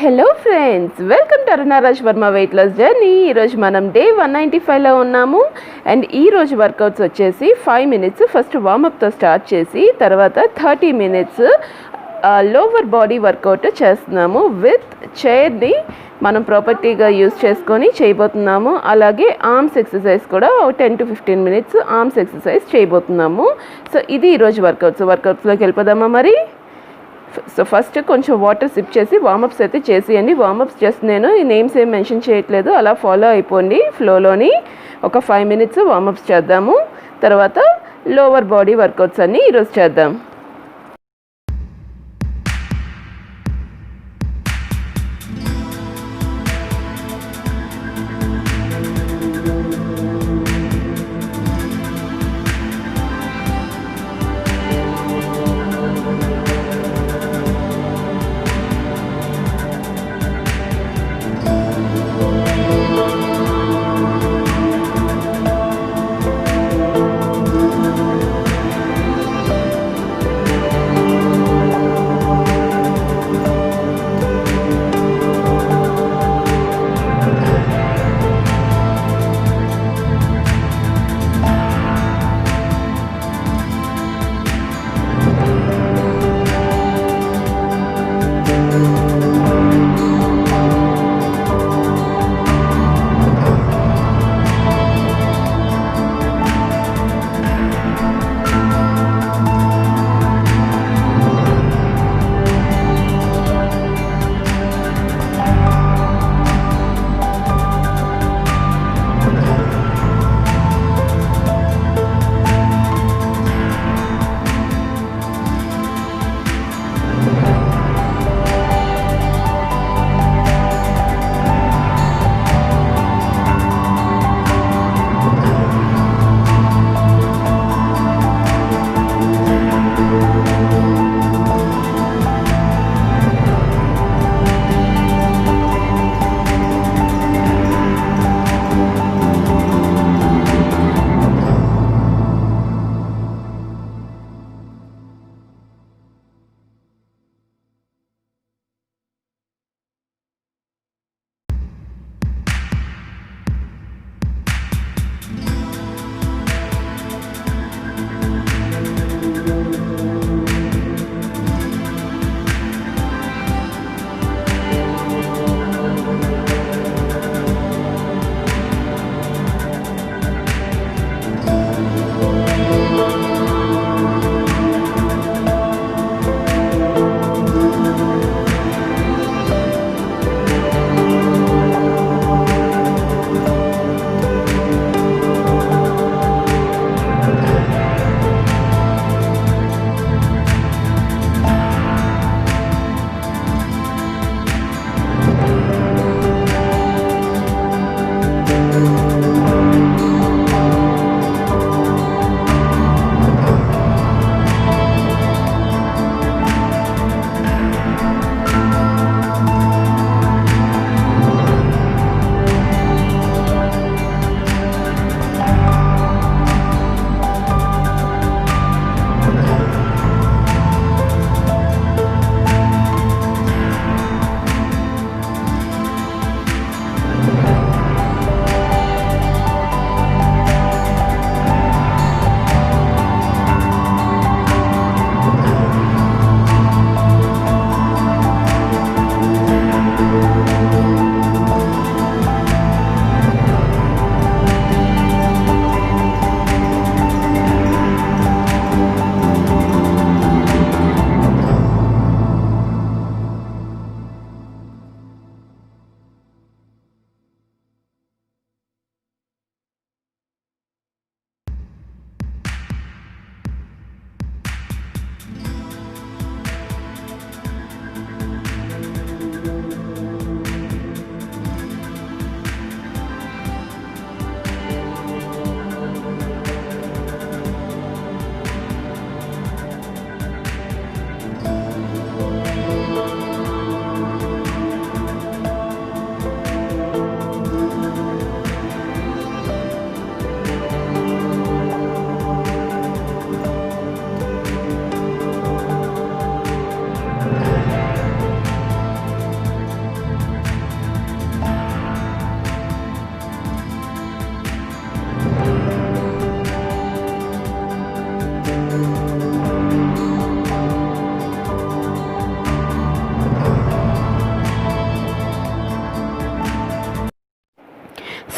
Hello friends, welcome to Aruna Raj Varma weight loss journey. ఈరోజు మనం day 195లో ఉన్నాము. అండ్ ఈరోజు వర్కౌట్స్ వచ్చేసి 5 minutes ఫస్ట్ వార్మప్తో స్టార్ట్ చేసి తర్వాత 30 minutes లోవర్ బాడీ వర్కౌట్ చేస్తున్నాము. విత్ చైర్ని మనం ప్రాపర్టీగా యూజ్ చేసుకొని చేయబోతున్నాము. అలాగే ఆర్మ్స్ ఎక్సర్సైజ్ కూడా 10 to 15 minutes ఆర్మ్స్ ఎక్సర్సైజ్ చేయబోతున్నాము. సో ఇది ఈరోజు వర్కౌట్స్లోకి వెళ్ళిపోదామా మరి. సో ఫస్ట్ కొంచెం వాటర్ సిప్ చేసి వార్మప్స్ అయితే చేసేయండి. వార్మప్స్ జస్ట్ నేను ఈ నేమ్స్ ఏం మెన్షన్ చేయట్లేదు, అలా ఫాలో అయిపోండి ఫ్లోలోని. ఒక 5 minutes వార్మప్స్ చేద్దాము. తర్వాత లోవర్ బాడీ వర్కౌట్స్ అన్నీ ఈరోజు చేద్దాం.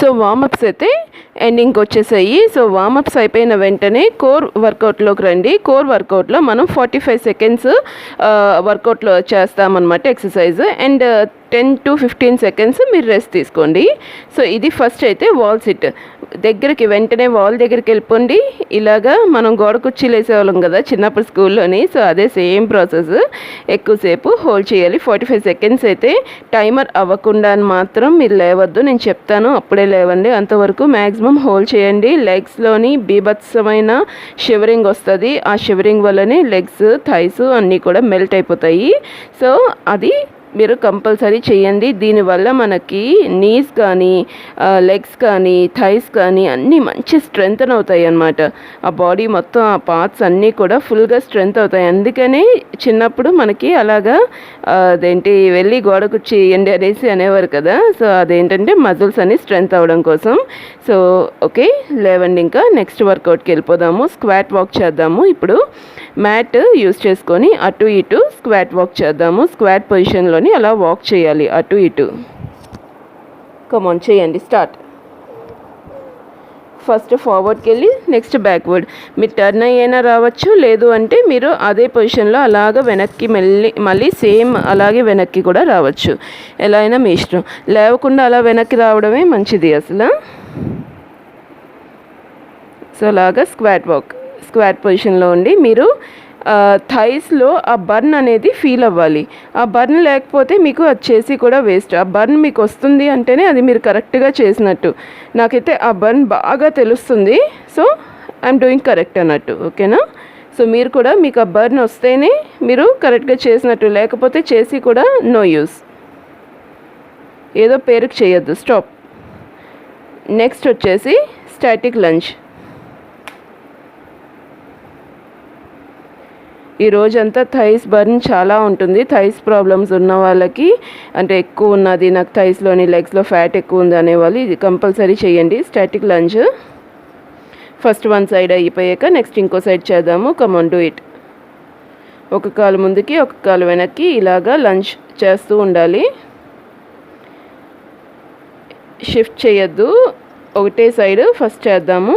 సో వార్మప్స్ అయితే ఎండింగ్కి వచ్చేసాయి. సో వార్మప్స్ అయిపోయిన వెంటనే కోర్ వర్కౌట్లోకి రండి. కోర్ వర్కౌట్లో మనం 45 సెకండ్స్ వర్కౌట్లో చేస్తామన్నమాట ఎక్సర్సైజ్. అండ్ 10 to 15 సెకండ్స్ మీరు రెస్ట్ తీసుకోండి. సో ఇది ఫస్ట్ అయితే వాల్ సిట్. దగ్గరికి వెంటనే వాల్ దగ్గరికి వెళ్ళిపోండి. ఇలాగా మనం గోడ కుర్చీలు వేసేవాళ్ళం కదా చిన్నప్పుడు స్కూల్లోని. సో అదే సేమ్ ప్రాసెస్. ఎక్కువసేపు హోల్డ్ చేయాలి. 45 సెకండ్స్ అయితే టైమర్ అవ్వకుండా మాత్రం మీరు లేవద్దు. నేను చెప్తాను అప్పుడే లేవండి. అంతవరకు మ్యాక్సిమం హోల్డ్ చేయండి. లెగ్స్లోని బీభత్సమైన షివరింగ్ వస్తుంది. ఆ షివరింగ్ వల్లనే లెగ్స్, థైస్ అన్నీ కూడా మెల్ట్ అయిపోతాయి. సో అది మీరు కంపల్సరీ చేయండి. దీనివల్ల మనకి నీస్ కానీ లెగ్స్ కానీ థైస్ కానీ అన్నీ మంచి స్ట్రెంగ్తన్ అవుతాయి అన్నమాట. ఆ బాడీ మొత్తం ఆ పార్ట్స్ అన్నీ కూడా ఫుల్గా స్ట్రెంగ్త్ అవుతాయి. అందుకనే చిన్నప్పుడు మనకి అలాగా అదేంటి వెళ్ళి గోడ కుర్చీ వేయండి అనేసి అనేవారు కదా. సో అదేంటంటే మజిల్స్ అన్ని స్ట్రెంగ్త్ అవ్వడం కోసం. సో ఓకే, లేవండి. ఇంకా నెక్స్ట్ వర్కౌట్కి వెళ్ళిపోదాము. స్క్వాట్ వాక్ చేద్దాము. ఇప్పుడు మ్యాట్ యూస్ చేసుకొని అటు ఇటు స్క్వాట్ వాక్ చేద్దాము. స్క్వాట్ పొజిషన్లో అలా వాక్ చేయాలి అటు ఇటు. కమాన్ చేయండి. స్టార్ట్. ఫస్ట్ ఫార్వర్డ్కి వెళ్ళి నెక్స్ట్ బ్యాక్వర్డ్. మీరు టర్న్ అయ్యేనా రావచ్చు, లేదు అంటే మీరు అదే పొజిషన్లో అలాగ వెనక్కి మళ్ళీ సేమ్ అలాగే వెనక్కి కూడా రావచ్చు. ఎలా అయినా మీ ఇష్టం. లేవకుండా అలా వెనక్కి రావడమే మంచిది అసలు. సో అలాగా స్క్వాట్ వాక్, స్క్వాట్ పొజిషన్లో ఉండి మీరు థైస్లో ఆ బర్న్ అనేది ఫీల్ అవ్వాలి. ఆ బర్న్ లేకపోతే మీకు అది చేసి కూడా వేస్ట్. ఆ బర్న్ మీకు వస్తుంది అంటేనే అది మీరు కరెక్ట్గా చేసినట్టు. నాకైతే ఆ బర్న్ బాగా తెలుస్తుంది. సో ఐఎమ్ డూయింగ్ కరెక్ట్ అన్నట్టు. ఓకేనా? సో మీరు కూడా మీకు ఆ బర్న్ వస్తేనే మీరు కరెక్ట్గా చేసినట్టు, లేకపోతే చేసి కూడా నో యూస్. ఏదో పేరుకు చేయొద్దు. స్టాప్. నెక్స్ట్ వచ్చేసి స్టాటిక్ లంజ్. ఈ రోజంతా థైస్ బర్న్ చాలా ఉంటుంది. థైస్ ప్రాబ్లమ్స్ ఉన్న వాళ్ళకి, అంటే ఎక్కువ ఉన్నది నాకు థైస్లోని లెగ్స్లో ఫ్యాట్ ఎక్కువ ఉంది అనేవాళ్ళు ఇది కంపల్సరీ చేయండి. Static lunge. First one side అయిపోయాక నెక్స్ట్ ఇంకో సైడ్ చేద్దాము. Come on do it. ఒక కాలు ముందుకి ఒక కాలు వెనక్కి ఇలాగా లంజ్ చేస్తూ ఉండాలి. షిఫ్ట్ చేయొద్దు. ఒకటే సైడ్ ఫస్ట్ చేద్దాము.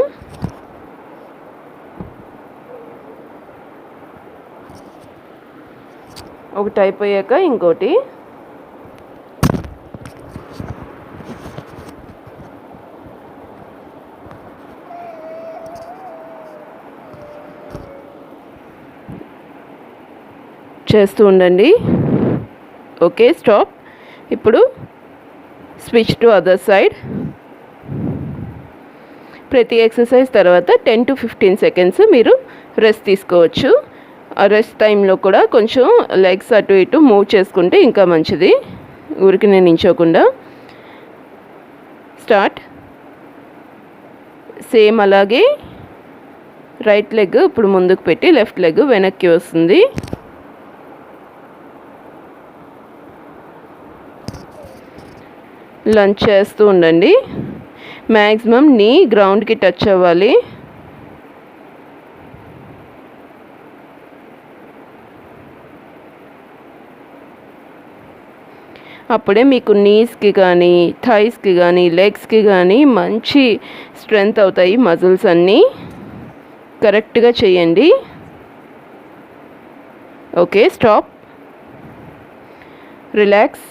ఒకటి అయిపోయాక ఇంకోటి. చేస్తూ ఉండండి. Okay, stop. ఇప్పుడు స్విచ్ టు అదర్ సైడ్. ప్రతి ఎక్సర్సైజ్ తర్వాత 10 to 15 సెకండ్స్ మీరు రెస్ట్ తీసుకోవచ్చు. ఆ రెస్ట్ టైంలో కూడా కొంచెం లెగ్స్ అటు ఇటు మూవ్ చేసుకుంటే ఇంకా మంచిది, ఊరికి నేను నించోకుండా. స్టార్ట్. సేమ్ అలాగే రైట్ లెగ్ ఇప్పుడు ముందుకు పెట్టి లెఫ్ట్ లెగ్ వెనక్కి వస్తుంది. లంచ్ చేస్తూ ఉండండి. మ్యాక్సిమం నీ గ్రౌండ్కి టచ్ అవ్వాలి. అప్పుడే మీకు నీస్కి కానీ థైస్కి కానీ లెగ్స్కి కానీ మంచి స్ట్రెంగ్త్ అవుతాయి మజిల్స్ అన్నీ. కరెక్ట్గా చేయండి. Okay, stop. Relax.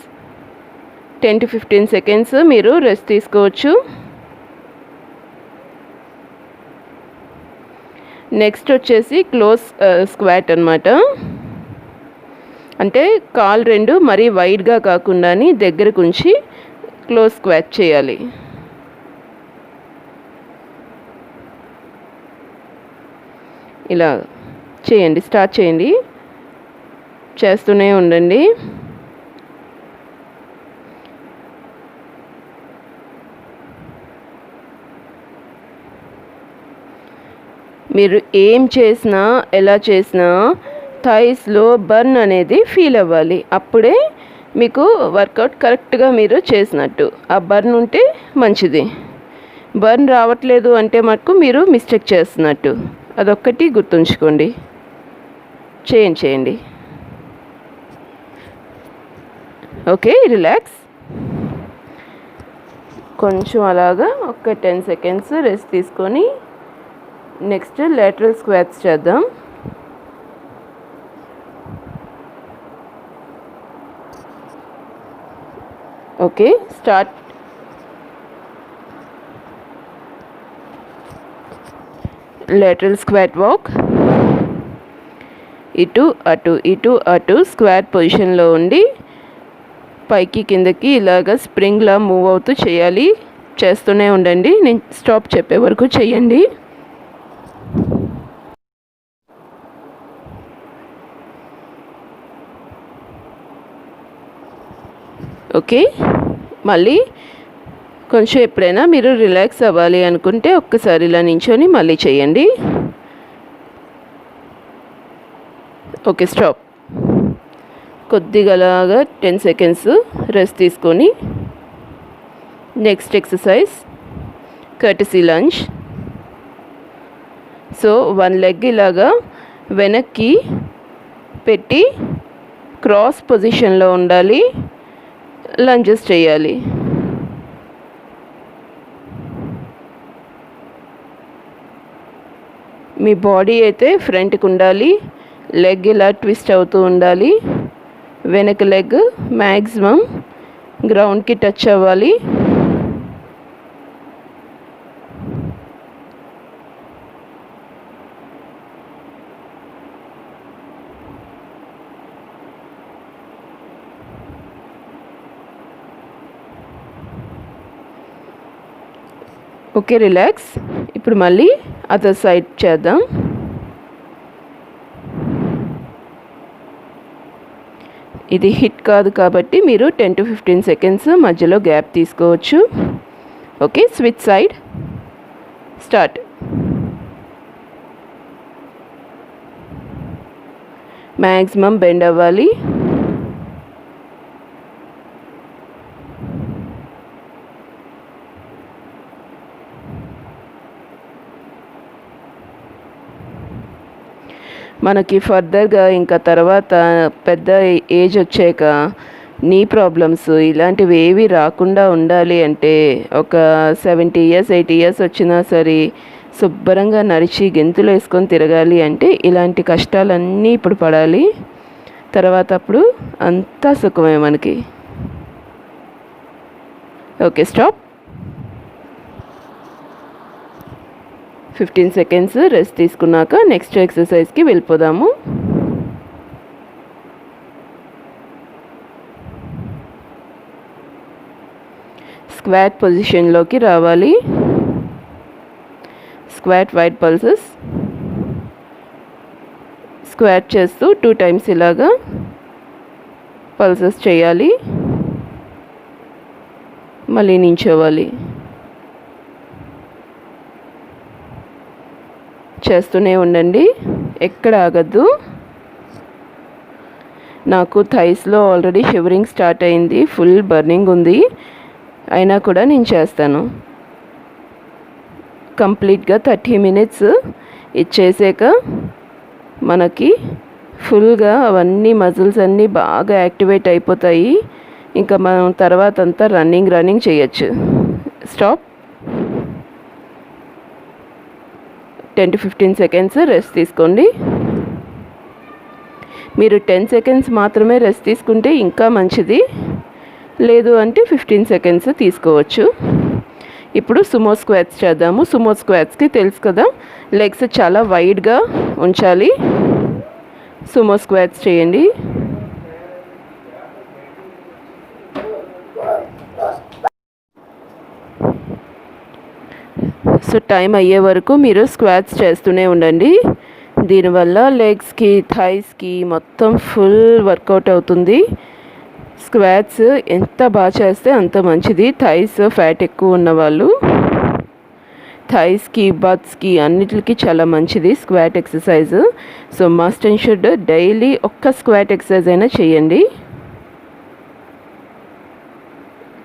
10 to 15 seconds మీరు రెస్ట్ తీసుకోవచ్చు. నెక్స్ట్ వచ్చేసి క్లోజ్ స్క్వాట్ అన్నమాట. అంటే కాలు రెండు మరీ వైడ్గా కాకుండా దగ్గరకు ఉంచి క్లోజ్ స్క్వాట్ చేయాలి. ఇలా చేయండి. స్టార్ట్ చేయండి. చేస్తూనే ఉండండి. మీరు ఏం చేసినా ఎలా చేసినా థైస్లో బర్న్ అనేది ఫీల్ అవ్వాలి. అప్పుడే మీకు వర్కౌట్ కరెక్ట్గా మీరు చేసినట్టు. ఆ బర్న్ ఉంటే మంచిది. బర్న్ రావట్లేదు అంటే మటుకు మీరు మిస్టేక్ చేస్తున్నట్టు. అదొక్కటి గుర్తుంచుకోండి. చేయండి. Okay, relax. కొంచెం అలాగా ఒక 10 సెకండ్స్ రెస్ట్ తీసుకొని నెక్స్ట్ లేటరల్ స్క్వాట్స్ చేద్దాం. Okay, start. Lateral squat walk. ఇటు అటు స్క్వాట్ పొజిషన్లో ఉండి పైకి కిందకి ఇలాగ స్ప్రింగ్లా మూవ్ అవుతూ చేయాలి. చేస్తూనే ఉండండి, నేను స్టాప్ చెప్పే వరకు చేయండి. ఓకే, మళ్ళీ కొంచెం ఎప్పుడైనా మీరు రిలాక్స్ అవ్వాలి అనుకుంటే ఒక్కసారి ఇలా నించొని మళ్ళీ చేయండి. Okay, stop. కొద్దిగాలాగా 10 సెకండ్స్ రెస్ట్ తీసుకొని next exercise curtsy lunge. So 1 leg ఇలాగా వెనక్కి పెట్టి క్రాస్ పొజిషన్లో ఉండాలి, లంజెస్ చేయాలి. మీ బాడీ అయితే ఫ్రంట్కి ఉండాలి, లెగ్ ఇలా ట్విస్ట్ అవుతూ ఉండాలి. వెనక లెగ్ మ్యాక్సిమం గ్రౌండ్కి టచ్ అవ్వాలి. Okay, relax. ఇప్పుడు మళ్ళీ అదర్ సైడ్ చేద్దాం. ఇది హిట్ కాదు కాబట్టి మీరు 10 to 15 సెకండ్స్ మధ్యలో గ్యాప్ తీసుకోవచ్చు. Okay, switch side. Start. Maximum bend అవ్వాలి. మనకి ఫర్దర్గా ఇంకా తర్వాత పెద్ద ఏజ్ వచ్చాక నీ ప్రాబ్లమ్స్ ఇలాంటివి ఏవి రాకుండా ఉండాలి అంటే ఒక 70 years 80 years వచ్చినా సరే శుభ్రంగా నడిచి గెంతులు వేసుకొని తిరగాలి అంటే ఇలాంటి కష్టాలన్నీ ఇప్పుడు పడాలి. తర్వాత అప్పుడు అంతా సుఖమే మనకి. Okay, stop. 15 సెకండ్స్ రెస్ట్ తీసుకున్నాక నెక్స్ట్ ఎక్సర్సైజ్కి వెళ్ళిపోదాము. స్క్వాట్ పొజిషన్లోకి రావాలి. Squat wide pulses. స్క్వాట్ చేస్తూ 2 times ఇలాగా పల్సెస్ చేయాలి. మళ్ళీ నించోవాలి. చేస్తూనే ఉండండి, ఎక్కడ ఆగద్దు. నాకు థైస్లో ఆల్రెడీ షివరింగ్ స్టార్ట్ అయింది, ఫుల్ బర్నింగ్ ఉంది, అయినా కూడా నేను చేస్తాను. కంప్లీట్గా 30 minutes ఇది చేసాక మనకి ఫుల్గా అవన్నీ మజిల్స్ అన్నీ బాగా యాక్టివేట్ అయిపోతాయి. ఇంకా మనం తర్వాత అంతా రన్నింగ్ చేయొచ్చు. స్టాప్. 10 to 15 సెకండ్స్ రెస్ట్ తీసుకోండి. మీరు 10 seconds మాత్రమే రెస్ట్ తీసుకుంటే ఇంకా మంచిది, లేదు అంటే 15 seconds తీసుకోవచ్చు. ఇప్పుడు సుమో స్క్వాట్స్ చేద్దాము. సుమో స్క్వాట్స్కి తెలుసు కదా, లెగ్స్ చాలా వైడ్గా ఉంచాలి. సుమో స్క్వాట్స్ చేయండి. సో టైం అయ్యే వరకు మీరు స్క్వాట్స్ చేస్తూనే ఉండండి. దీనివల్ల లెగ్స్కి థైస్కి మొత్తం ఫుల్ వర్కౌట్ అవుతుంది. స్క్వాట్స్ ఎంత బాగా చేస్తే అంత మంచిది. థైస్ ఫ్యాట్ ఎక్కువ ఉన్నవాళ్ళు థైస్కి బట్స్కి అన్నిటికి చాలా మంచిది squat exercise. So must and should daily ఒక్క స్క్వాట్ ఎక్సర్సైజ్ అయినా చేయండి.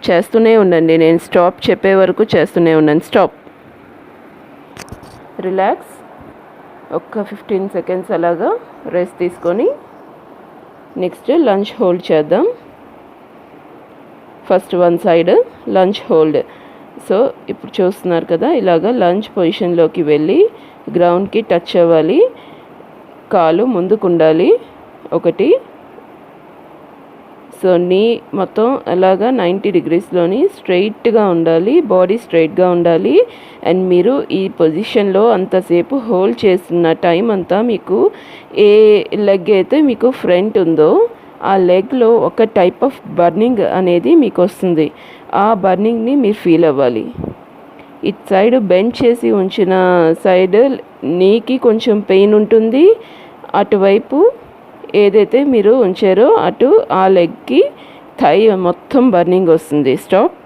చేస్తూనే ఉండండి, నేను స్టాప్ చెప్పే వరకు చేస్తూనే ఉండండి. స్టాప్. రిలాక్స్. ఒక్క 15 సెకండ్స్ అలాగా రెస్ట్ తీసుకొని నెక్స్ట్ లంజ్ హోల్డ్ చేద్దాం. First one side lunge hold. So ఇప్పుడు చూస్తున్నారు కదా, ఇలాగ లంజ్ పొజిషన్లోకి వెళ్ళి గ్రౌండ్కి టచ్ అవ్వాలి, కాలు ముందుకు ఉండాలి ఒకటి. సో నీ మొత్తం అలాగా 90 డిగ్రీస్లోని స్ట్రైట్గా ఉండాలి, బాడీ స్ట్రైట్గా ఉండాలి. అండ్ మీరు ఈ పొజిషన్లో అంతసేపు హోల్డ్ చేస్తున్న టైం అంతా మీకు ఏ లెగ్ అయితే మీకు ఫ్రంట్ ఉందో ఆ లెగ్లో ఒక టైప్ ఆఫ్ బర్నింగ్ అనేది మీకు వస్తుంది. ఆ బర్నింగ్ని మీరు ఫీల్ అవ్వాలి. ఇటు సైడ్ బెండ్ చేసి ఉంచిన సైడ్ నీకి కొంచెం పెయిన్ ఉంటుంది, అటువైపు ఏదైతే మీరు ఉంచారో అటు ఆ లెగ్కి థై మొత్తం బర్నింగ్ వస్తుంది. స్టాప్.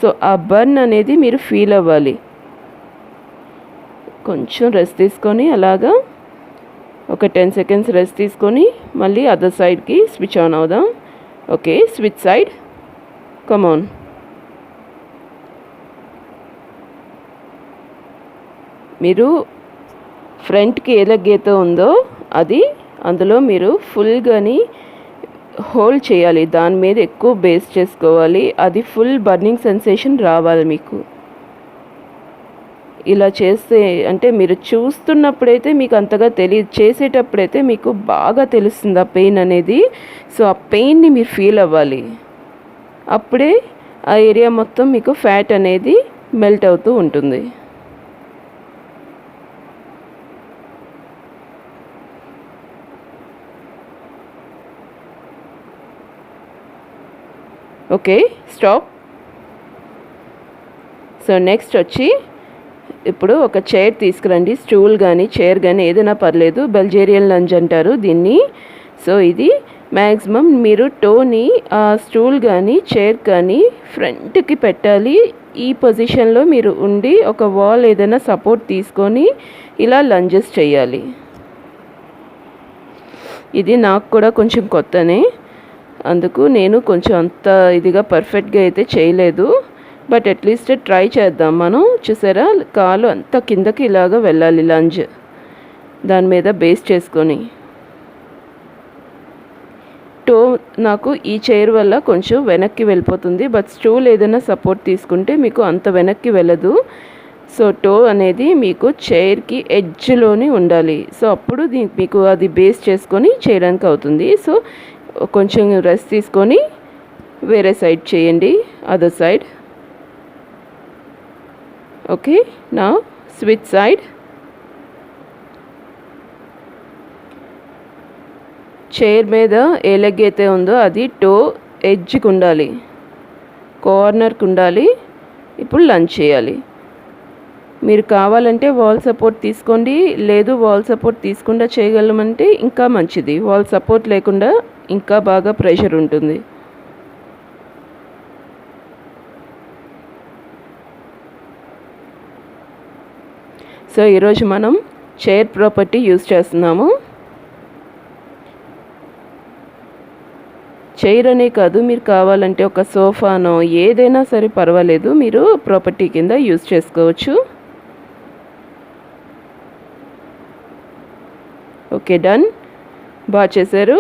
సో ఆ బర్న్ అనేది మీరు ఫీల్ అవ్వాలి. కొంచెం రెస్ట్ తీసుకొని అలాగా ఒక 10 సెకండ్స్ రెస్ట్ తీసుకొని మళ్ళీ అదర్ సైడ్కి స్విచ్ ఆన్ అవుదాం. ఓకే, స్విచ్ సైడ్, కమాన్. మీరు ఫ్రంట్కి ఏ లెగ్ అయితే ఉందో అది అందులో మీరు ఫుల్గాని హోల్డ్ చేయాలి, దాని మీద ఎక్కువ బేస్ చేసుకోవాలి. అది ఫుల్ బర్నింగ్ సెన్సేషన్ రావాలి మీకు. ఇలా చేస్తే అంటే మీరు చూస్తున్నప్పుడైతే మీకు అంతగా తెలియదు, చేసేటప్పుడైతే మీకు బాగా తెలుస్తుంది ఆ పెయిన్ అనేది. సో ఆ పెయిన్ని మీరు ఫీల్ అవ్వాలి. అప్పుడే ఆ ఏరియా మొత్తం మీకు ఫ్యాట్ అనేది మెల్ట్ అవుతూ ఉంటుంది. Okay, stop. సో నెక్స్ట్ వచ్చి ఇప్పుడు ఒక చైర్ తీసుకురండి, స్టూల్ కానీ చైర్ కానీ ఏదైనా పర్లేదు. బెల్జేరియన్ లంజ్ అంటారు దీన్ని. సో ఇది మ్యాక్సిమం మీరు టోని ఆ స్టూల్ కానీ చైర్ కానీ ఫ్రంట్కి పెట్టాలి. ఈ పొజిషన్లో మీరు ఉండి ఒక వాల్ ఏదైనా సపోర్ట్ తీసుకొని ఇలా లంజెస్ చేయాలి. ఇది నాకు కూడా కొంచెం కొత్తనే, అందుకు నేను కొంచెం అంత ఇదిగా పర్ఫెక్ట్గా అయితే చేయలేదు. బట్ అట్లీస్ట్ ట్రై చేద్దాం మనం. చూసారా, కాలు అంతా కిందకి ఇలాగా వెళ్ళాలి లంజ్, దాని మీద బేస్ చేసుకొని. టో నాకు ఈ చైర్ వల్ల కొంచెం వెనక్కి వెళ్ళిపోతుంది, బట్ స్టూల్ ఏదైనా సపోర్ట్ తీసుకుంటే మీకు అంత వెనక్కి వెళ్ళదు. సో టో అనేది మీకు చైర్కి ఎడ్జ్లోనే ఉండాలి. సో అప్పుడు మీకు అది బేస్ చేసుకొని చేయడానికి అవుతుంది. సో కొంచెం రెస్ట్ తీసుకొని వేరే సైడ్ చేయండి, అదర్ సైడ్. ఓకే, నా స్విచ్ సైడ్. చైర్ మీద ఏ లెగ్ అయితే ఉందో అది టో ఎడ్జ్కి ఉండాలి, కార్నర్కి ఉండాలి. ఇప్పుడు లంచ్ చేయాలి. మీరు కావాలంటే వాల్ సపోర్ట్ తీసుకోండి, లేదు వాల్ సపోర్ట్ తీసుకుండా చేయగలమంటే ఇంకా మంచిది. వాల్ సపోర్ట్ లేకుండా ఇంకా బాగా ప్రెషర్ ఉంటుంది. సో ఈరోజు మనం చైర్ ప్రాపర్టీ యూజ్ చేస్తున్నాము. చైర్ అనే కాదు, మీరు కావాలంటే ఒక సోఫానో ఏదైనా సరే పర్వాలేదు, మీరు ప్రాపర్టీ కింద యూజ్ చేసుకోవచ్చు. Okay, done. బాగా చేశారు.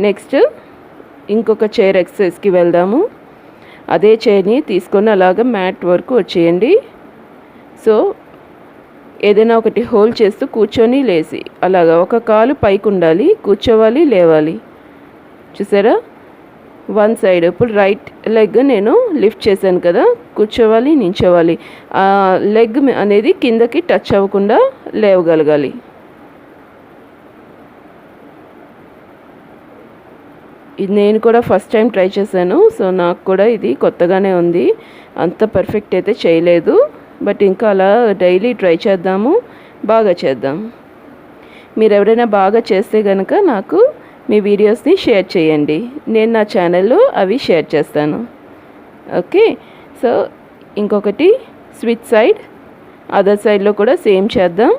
నెక్స్ట్ ఇంకొక చైర్ ఎక్సర్సైజ్కి వెళ్దాము. అదే చైర్ని తీసుకొని అలాగ మ్యాట్ వరకు వచ్చేయండి. సో ఏదైనా ఒకటి హోల్డ్ చేస్తూ కూర్చొని లేచి అలాగా ఒక కాలు పైకి ఉండాలి, కూర్చోవాలి, లేవాలి. చూసారా, వన్ సైడ్. ఇప్పుడు రైట్ లెగ్ నేను లిఫ్ట్ చేశాను కదా, కూర్చోవాలి, నించోవాలి. ఆ లెగ్ అనేది కిందకి టచ్ అవ్వకుండా లేవగలగాలి. ఇది నేను కూడా ఫస్ట్ టైం ట్రై చేశాను. సో నాకు కూడా ఇది కొత్తగానే ఉంది, అంత పర్ఫెక్ట్ అయితే చేయలేదు. బట్ ఇంకా అలా డైలీ ట్రై చేద్దాము, బాగా చేద్దాం. మీరు ఎవరైనా బాగా చేస్తే కనుక నాకు మీ వీడియోస్ని షేర్ చేయండి, నేను నా ఛానల్లో అవి షేర్ చేస్తాను. ఓకే, సో ఇంకొకటి స్విచ్ సైడ్, అదర్ సైడ్లో కూడా సేమ్ చేద్దాం.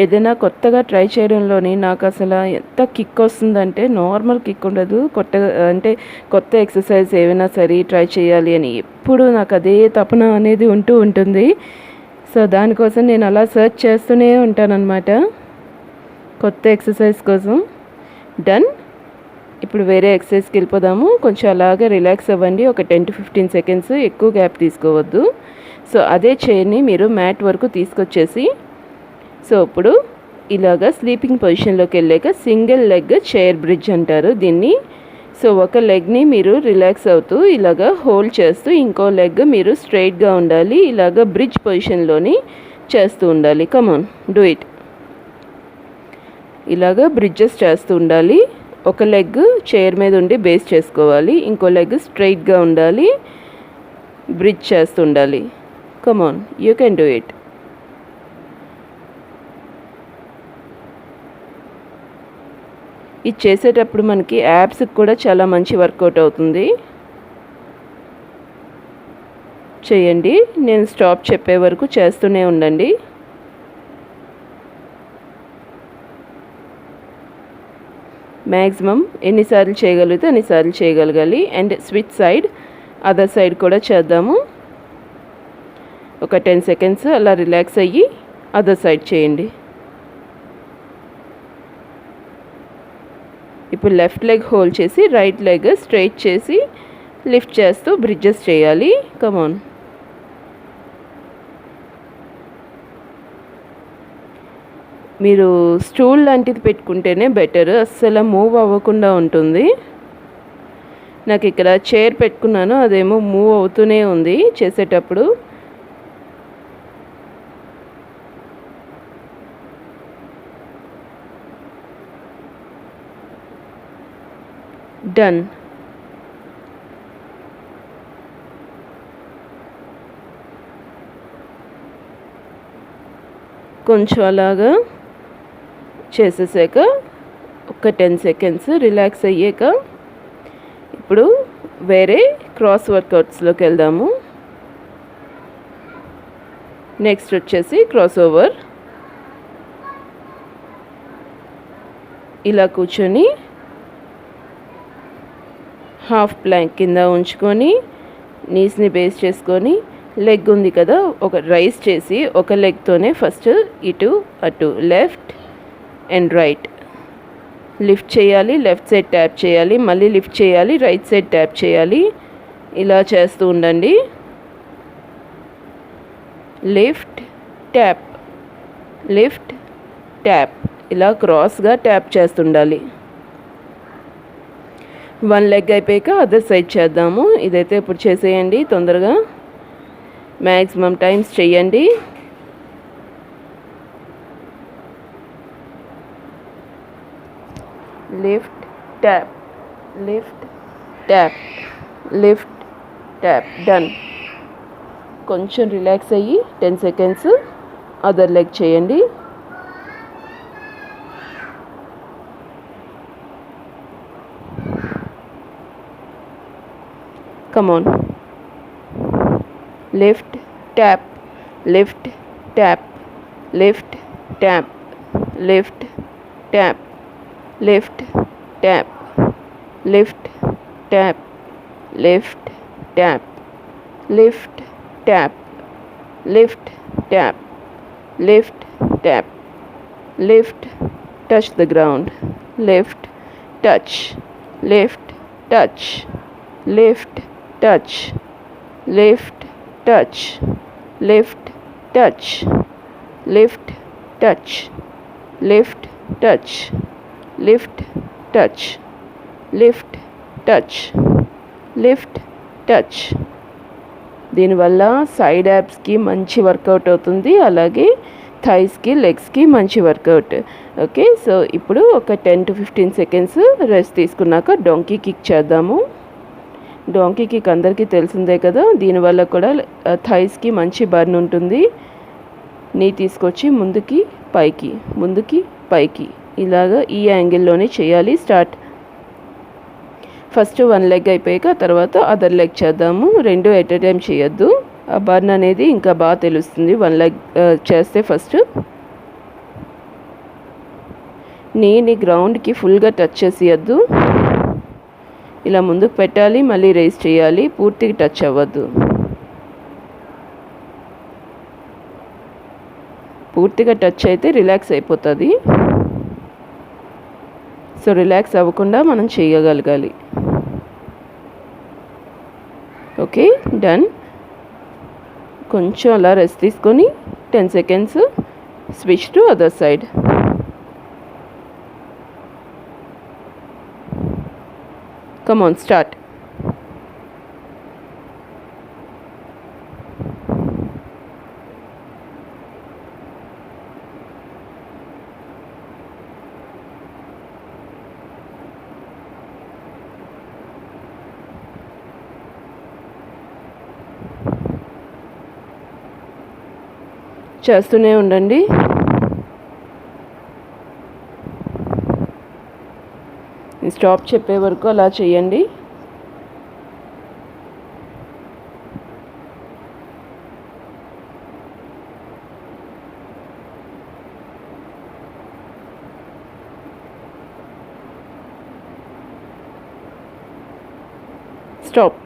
ఏదైనా కొత్తగా ట్రై చేయడంలోని నాకు అసలు ఎంత కిక్ వస్తుందంటే నార్మల్ కిక్ ఉండదు. కొత్త ఎక్సర్సైజ్ ఏమైనా సరే ట్రై చేయాలి అని ఎప్పుడు నాకు అదే తపన అనేది ఉంటుంది. సో దానికోసం నేను అలా సెర్చ్ చేస్తూనే ఉంటానన్నమాట కొత్త ఎక్సర్సైజ్ కోసం. డన్. ఇప్పుడు వేరే ఎక్సర్సైజ్కి వెళ్ళిపోదాము. కొంచెం అలాగే రిలాక్స్ అవ్వండి. ఒక 10 to 15 సెకండ్స్, ఎక్కువ గ్యాప్ తీసుకోవద్దు. సో అదే చైర్ని మీరు మ్యాట్ వరకు తీసుకొచ్చేసి, సో ఇప్పుడు ఇలాగా స్లీపింగ్ పొజిషన్లోకి వెళ్ళాక సింగిల్ లెగ్ చైర్ బ్రిడ్జ్ అంటారు దీన్ని. సో ఒక లెగ్ని మీరు రిలాక్స్ అవుతూ ఇలాగా హోల్డ్ చేస్తూ, ఇంకో లెగ్ మీరు స్ట్రైట్గా ఉండాలి. ఇలాగా బ్రిడ్జ్ పొజిషన్లోని చేస్తూ ఉండాలి. కమాన్, డూ ఇట్. ఇలాగా బ్రిడ్జెస్ చేస్తూ ఉండాలి. ఒక లెగ్ చైర్ మీద ఉండి బేస్ చేసుకోవాలి, ఇంకో లెగ్ స్ట్రైట్గా ఉండాలి, బ్రిడ్జ్ చేస్తూ ఉండాలి. కమాన్, యూ కెన్ డూ ఇట్. ఇది చేసేటప్పుడు మనకి యాప్స్కి కూడా చాలా మంచి వర్కౌట్ అవుతుంది. చేయండి. నేను స్టాప్ చెప్పే వరకు చేస్తూనే ఉండండి. మ్యాక్సిమం ఎన్నిసార్లు చేయగలిగితే అన్నిసార్లు చేయగలగాలి. And switch side, other side కూడా చేద్దాము. ఒక 10 సెకండ్స్ అలా రిలాక్స్ అయ్యి అదర్ సైడ్ చేయండి. ఇప్పుడు లెఫ్ట్ లెగ్ హోల్డ్ చేసి రైట్ లెగ్ స్ట్రైట్ చేసి లిఫ్ట్ చేస్తూ బ్రిడ్జెస్ చేయాలి. కమాన్. మీరు స్టూల్ లాంటిది పెట్టుకుంటేనే బెటర్, అస్సలు మూవ్ అవ్వకుండా ఉంటుంది. నాకు ఇక్కడ చైర్ పెట్టుకున్నాను, అదేమో మూవ్ అవుతూనే ఉంది చేసేటప్పుడు. డన్. కొంచెం అలాగా చేసేసాక ఒక 10 సెకండ్స్ రిలాక్స్ అయ్యాక ఇప్పుడు వేరే క్రాస్ వర్కౌట్స్లోకి వెళ్దాము. నెక్స్ట్ వచ్చేసి క్రాస్ ఓవర్. ఇలా కూర్చొని హాఫ్ ప్లాంక్ కింద ఉంచుకొని నీస్ని బేస్ చేసుకొని లెగ్ ఉంది కదా ఒక రైస్ చేసి ఒక లెగ్తోనే ఫస్ట్ ఇటు అటు లెఫ్ట్ అండ్ రైట్ లిఫ్ట్ చేయాలి. లెఫ్ట్ సైడ్ ట్యాప్ చేయాలి, మళ్ళీ లిఫ్ట్ చేయాలి, రైట్ సైడ్ ట్యాప్ చేయాలి. ఇలా చేస్తూ ఉండండి. లిఫ్ట్ ట్యాప్, లిఫ్ట్ ట్యాప్, ఇలా క్రాస్గా ట్యాప్ చేస్తుండాలి. 1 లెగ్ అయిపోయాక అదర్ సైడ్ చేద్దాము. ఇదైతే ఇప్పుడు చేసేయండి తొందరగా, మ్యాక్సిమం టైమ్స్ చెయ్యండి. Lift tap, lift tap, lift tap. Done. కొంచెం రిలాక్స్ అయ్యి 10 సెకండ్స్ అదర్ లెగ్ చేయండి. Come on. Lift, tap, lift, tap, lift, tap, lift, tap, lift, tap, lift, tap, lift, tap, lift, tap, lift, tap, lift, tap, lift, touch the ground, lift, touch, lift, touch, lift, touch, lift, touch, lift, touch, lift, touch, lift, touch, lift, touch, lift, touch, lift, touch. దీనివల్ల side యాప్స్కి మంచి workout అవుతుంది, అలాగే థైస్కి లెగ్స్కి మంచి work out. Okay, so ఇప్పుడు ఒక 10 to 15 seconds rest తీసుకున్నాక డొంకీ kick చేద్దాము. డొంకీ kick అందరికీ తెలిసిందే కదా, దీనివల్ల కూడా థైస్కి మంచి బర్న్ ఉంటుంది. నీ తీసుకొచ్చి ముందుకి పైకి, ముందుకి పైకి, ఇలాగా ఈ యాంగిల్లోనే చేయాలి. స్టార్ట్. ఫస్ట్ 1 లెగ్ అయిపోయాక తర్వాత అదర్ లెగ్ చేద్దాము. 2 ఎట్ ఎ టైం చేయొద్దు, ఆ బర్న్ అనేది ఇంకా బాగా తెలుస్తుంది 1 లెగ్ చేస్తే. ఫస్ట్ నీని గ్రౌండ్కి ఫుల్గా టచ్ చేసేయద్దు. ఇలా ముందుకు పెట్టాలి, మళ్ళీ రైజ్ చేయాలి, పూర్తిగా టచ్ అవ్వద్దు. పూర్తిగా టచ్ అయితే రిలాక్స్ అయిపోతుంది. సో రిలాక్స్ అవ్వకుండా మనం చేయగలగాలి. Okay, done. కొంచెం అలా రెస్ట్ తీసుకొని 10 seconds switch to other side. Come on, start. చేస్తూనే ఉండండి. స్టాప్ చెప్పే వరకు అలా చేయండి. స్టాప్.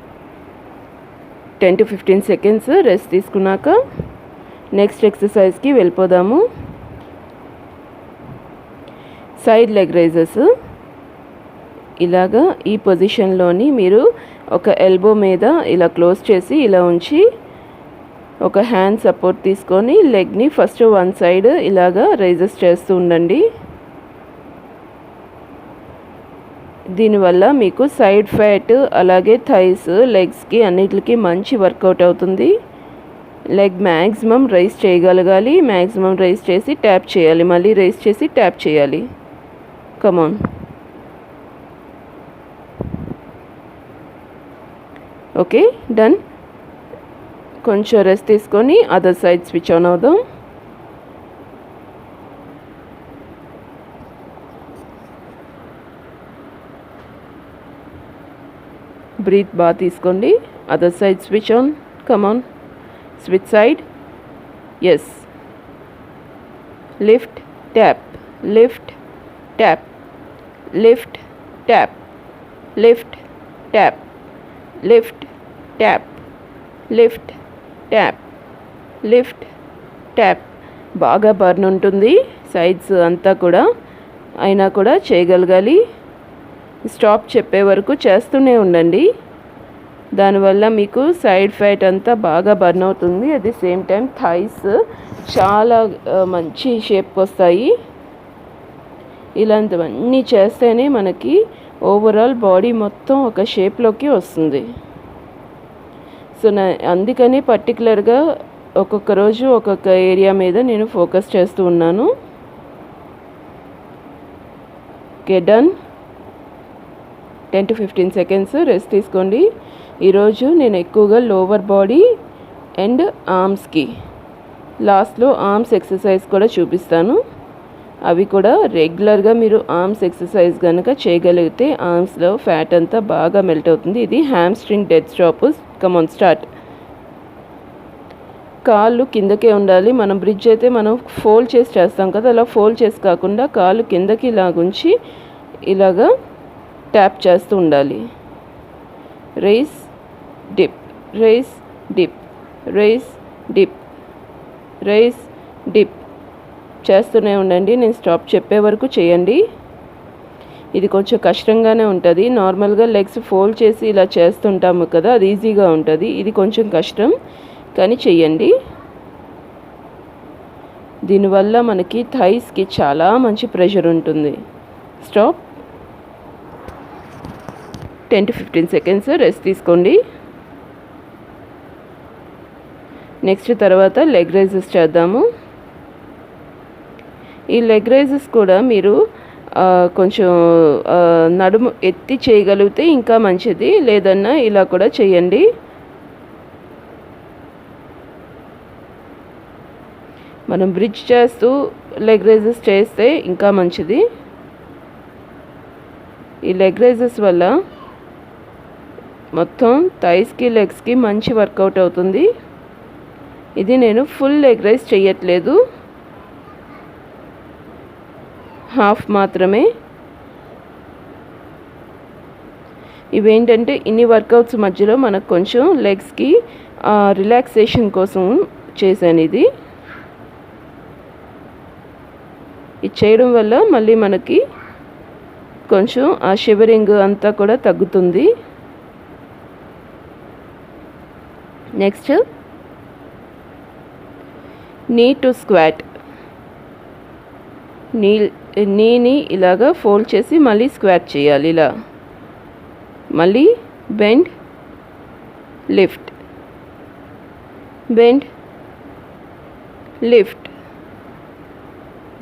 10 to 15 seconds రెస్ట్ తీసుకున్నాక నెక్స్ట్ ఎక్సర్సైజ్కి వెళ్ళిపోదాము. Side leg rises. ఇలాగా ఈ పొజిషన్లోని మీరు ఒక ఎల్బో మీద ఇలా క్లోజ్ చేసి ఇలా ఉంచి ఒక హ్యాండ్ సపోర్ట్ తీసుకొని లెగ్ని ఫస్ట్ వన్ సైడ్ ఇలాగా రైజెస్ చేస్తూ ఉండండి. దీనివల్ల మీకు సైడ్ ఫ్యాట్ అలాగే థైస్ లెగ్స్కి అన్నిటికీ మంచి వర్కౌట్ అవుతుంది. లెగ్ మ్యాక్సిమం రైజ్ చేయగలగాలి. మ్యాక్సిమం రైజ్ చేసి ట్యాప్ చేయాలి, మళ్ళీ రైజ్ చేసి ట్యాప్ చేయాలి. కమాన్. Okay, done. కొంచెం రెస్ట్ తీసుకొని అదర్ సైడ్ స్విచ్ ఆన్ అవుదాం. బ్రీత్ బాగా తీసుకోండి. Other side switch on. Come on, switch side. Yes. Lift, tap, lift, tap, lift, tap, lift, tap, lift, tap, lift, tap, lift, tap. బాగా burn ఉంటుంది sides అంతా కూడా, అయినా కూడా చేయగలగాలి. స్టాప్ చెప్పే వరకు చేస్తూనే ఉండండి. దానివల్ల మీకు సైడ్ ఫ్యాట్ అంతా బాగా బర్న్ అవుతుంది. At the same time thighs చాలా మంచి షేప్కి వస్తాయి. ఇలాంటివన్నీ చేస్తేనే మనకి ఓవరాల్ బాడీ మొత్తం ఒక షేప్లోకి వస్తుంది. సో అందుకని పర్టికులర్గా ఒక్కొక్క రోజు ఒక్కొక్క ఏరియా మీద నేను ఫోకస్ చేస్తూ ఉన్నాను. Okay, done. 10 to 15 seconds rest తీసుకోండి. ఈరోజు నేను ఎక్కువగా లోవర్ బాడీ అండ్ ఆర్మ్స్కి లాస్ట్లో ఆర్మ్స్ ఎక్సర్సైజ్ కూడా చూపిస్తాను. అవి కూడా రెగ్యులర్గా మీరు ఆర్మ్స్ ఎక్సర్సైజ్ కనుక చేయగలిగితే ఆర్మ్స్లో ఫ్యాట్ అంతా బాగా మెల్ట్ అవుతుంది. ఇది హ్యామ్స్ట్రింగ్ డెడ్ స్టాప్. కమాన్, స్టార్ట్. కాళ్ళు కిందకే ఉండాలి. మనం బ్రిడ్జ్ అయితే మనం ఫోల్డ్ చేసి చేస్తాం కదా, అలా ఫోల్డ్ చేసి కాకుండా కాళ్ళు కిందకి ఇలాగుంచి ఇలాగా ట్యాప్ చేస్తూ ఉండాలి. Rice, dip, rice, dip, rice, dip, rice, dip చేస్తూనే ఉండండి. నేను స్టాప్ చెప్పే వరకు చేయండి. ఇది కొంచెం కష్టంగానే ఉంటుంది. నార్మల్గా లెగ్స్ ఫోల్డ్ చేసి ఇలా చేస్తుంటాము కదా, అది ఈజీగా ఉంటుంది. ఇది కొంచెం కష్టం, కానీ చెయ్యండి. దీనివల్ల మనకి థైస్కి చాలా మంచి ప్రెషర్ ఉంటుంది. స్టాప్. 10 to 15 seconds రెస్ట్ తీసుకోండి. నెక్స్ట్ తర్వాత లెగ్ రైజెస్ చేద్దాము. ఈ లెగ్ రైజెస్ కూడా మీరు కొంచెం నడుము ఎత్తి చేయగలిగితే ఇంకా మంచిది, లేదన్నా ఇలా కూడా చేయండి. మనం బ్రిడ్జ్ చేస్తూ లెగ్ రైజెస్ చేస్తే ఇంకా మంచిది. ఈ లెగ్ రైజెస్ వల్ల మొత్తం థైస్కి లెగ్స్కి మంచి వర్కౌట్ అవుతుంది. ఇది నేను ఫుల్ లెగ్ రైజ్ చేయట్లేదు, హాఫ్ మాత్రమే. ఇవేంటంటే ఇన్ని వర్కౌట్స్ మధ్యలో మనకు కొంచెం లెగ్స్కి రిలాక్సేషన్ కోసం చేశాను. ఇది చేయడం వల్ల మళ్ళీ మనకి కొంచెం ఆ షివరింగ్ అంతా కూడా తగ్గుతుంది. Next need to squat. నీని ఇలాగా ఫోల్డ్ చేసి మళ్ళీ స్క్వాట్ చేయాలి. ఇలా మళ్ళీ బెండ్, లిఫ్ట్, బెండ్, లిఫ్ట్.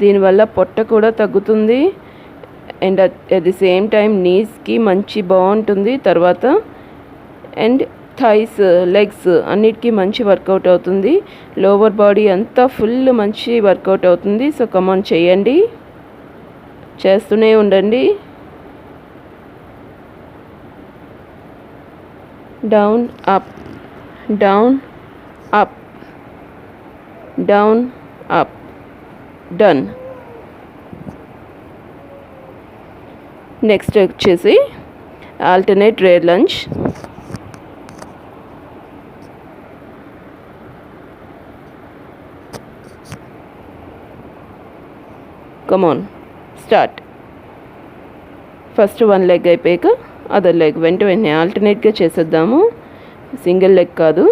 దీనివల్ల పొట్ట కూడా తగ్గుతుంది and at the same time నీస్కి మంచి బాగుంటుంది. తర్వాత అండ్ థైస్, లెగ్స్ అన్నిటికీ మంచి వర్కౌట్ అవుతుంది. లోవర్ బాడీ అంతా ఫుల్ మంచి వర్కౌట్ అవుతుంది. సో కమాన్ చేయండి, చేస్తూనే ఉండండి. Down, up, down, up, down, up. Done. Next వచ్చేసి alternate rear lunge. Come on start. First one leg అయిపోయాక అదర్ లెగ్ వెంటనే ఆల్టర్నేట్గా చేసేద్దాము, సింగిల్ లెగ్ కాదు.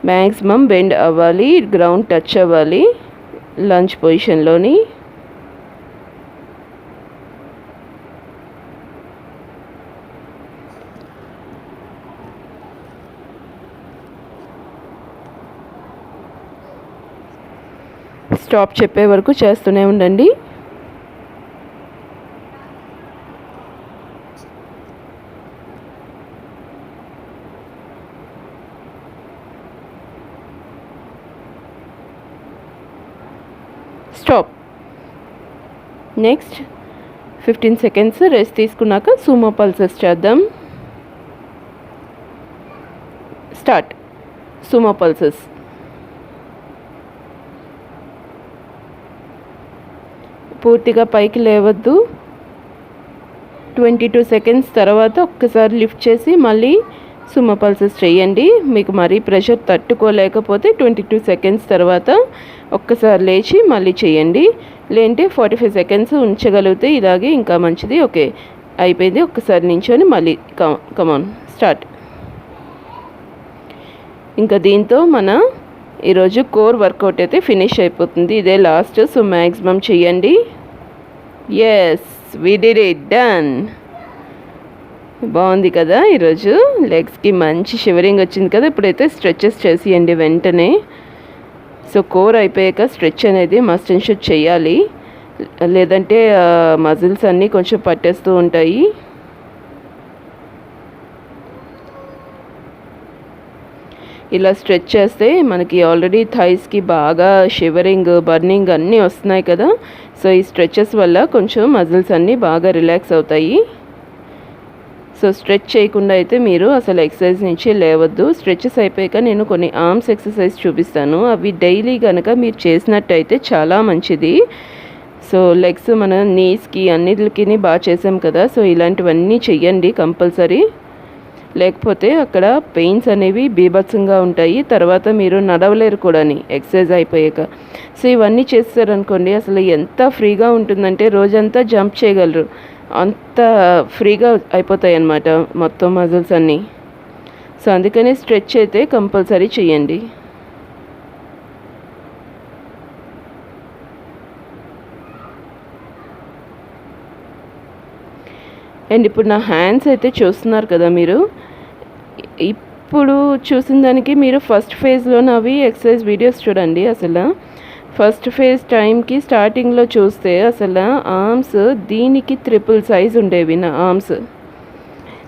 మ్యాక్సిమం బెండ్ అవ్వాలి, గ్రౌండ్ టచ్ అవ్వాలి లంచ్ పొజిషన్లోని. స్టాప్ చెప్పే వరకు చేస్తూనే ఉండండి. స్టాప్. నెక్స్ట్ 15 సెకండ్స్ రెస్ట్ తీసుకున్నాక సుమో పల్సెస్ చేద్దాం. స్టార్ట్. Sumo pulses. పూర్తిగా పైకి లేవద్దు. 22 సెకండ్స్ తర్వాత ఒక్కసారి లిఫ్ట్ చేసి మళ్ళీ సుమో పల్సెస్ చేయండి. మీకు మరీ ప్రెషర్ తట్టుకోలేకపోతే 22 సెకండ్స్ తర్వాత ఒక్కసారి లేచి మళ్ళీ చేయండి. లేదంటే 45 సెకండ్స్ ఉంచగలిగితే ఇలాగే ఇంకా మంచిది. ఓకే, అయిపోయింది. ఒక్కసారి నించొని మళ్ళీ కమాన్ స్టార్ట్. ఇంకా దీంతో మన ఈరోజు కోర్ వర్కౌట్ అయితే ఫినిష్ అయిపోతుంది. ఇదే లాస్ట్. సో మ్యాక్సిమం చేయండి. Yes, we did it, done. బాగుంది కదా. ఈరోజు లెగ్స్కి మంచి షివరింగ్ వచ్చింది కదా. ఇప్పుడైతే స్ట్రెచెస్ చేసేయండి వెంటనే. సో కోర్ అయిపోయాక స్ట్రెచ్ అనేది మస్ట్ అండ్ షుడ్ చేయాలి, లేదంటే మజిల్స్ అన్నీ కొంచెం పట్టేస్తూ ఉంటాయి. ఇలా స్ట్రెచ్ చేస్తే మనకి ఆల్రెడీ థైస్కి బాగా షివరింగ్, బర్నింగ్ అన్నీ వస్తున్నాయి కదా. సో ఈ స్ట్రెచెస్ వల్ల కొంచెం మజిల్స్ అన్నీ బాగా రిలాక్స్ అవుతాయి. సో స్ట్రెచ్ చేయకుండా అయితే మీరు అసలు ఎక్సర్సైజ్ నుంచి లేవద్దు. స్ట్రెచెస్ అయిపోయాక నేను కొన్ని ఆర్మ్స్ ఎక్సర్సైజ్ చూపిస్తాను. అవి డైలీ కనుక మీరు చేసినట్టయితే చాలా మంచిది. సో లెగ్స్ మన నీస్కి అన్నిటికి బాగా చేసాం కదా. సో ఇలాంటివన్నీ చెయ్యండి కంపల్సరీ, లేకపోతే అక్కడ పెయిన్స్ అనేవి బీభత్సంగా ఉంటాయి. తర్వాత మీరు నడవలేరు కూడా ఎక్సర్సైజ్ అయిపోయాక. సో ఇవన్నీ చేస్తారనుకోండి, అసలు ఎంత ఫ్రీగా ఉంటుందంటే రోజంతా జంప్ చేయగలరు, అంత ఫ్రీగా అయిపోతాయి అన్నమాట మొత్తం మజిల్స్ అన్నీ. సో అందుకని స్ట్రెచ్ అయితే కంపల్సరీ చేయండి. అండ్ ఇప్పుడు నా హ్యాండ్స్ అయితే చూస్తున్నారు కదా మీరు. ఇప్పుడు చూసిన దానికి మీరు ఫస్ట్ ఫేజ్లో అవి ఎక్సర్సైజ్ వీడియోస్ చూడండి. అసలు ఫస్ట్ ఫేజ్ టైంకి స్టార్టింగ్లో చూస్తే అసలు ఆర్మ్స్ దీనికి 3 సైజ్ ఉండేవి నా ఆర్మ్స్.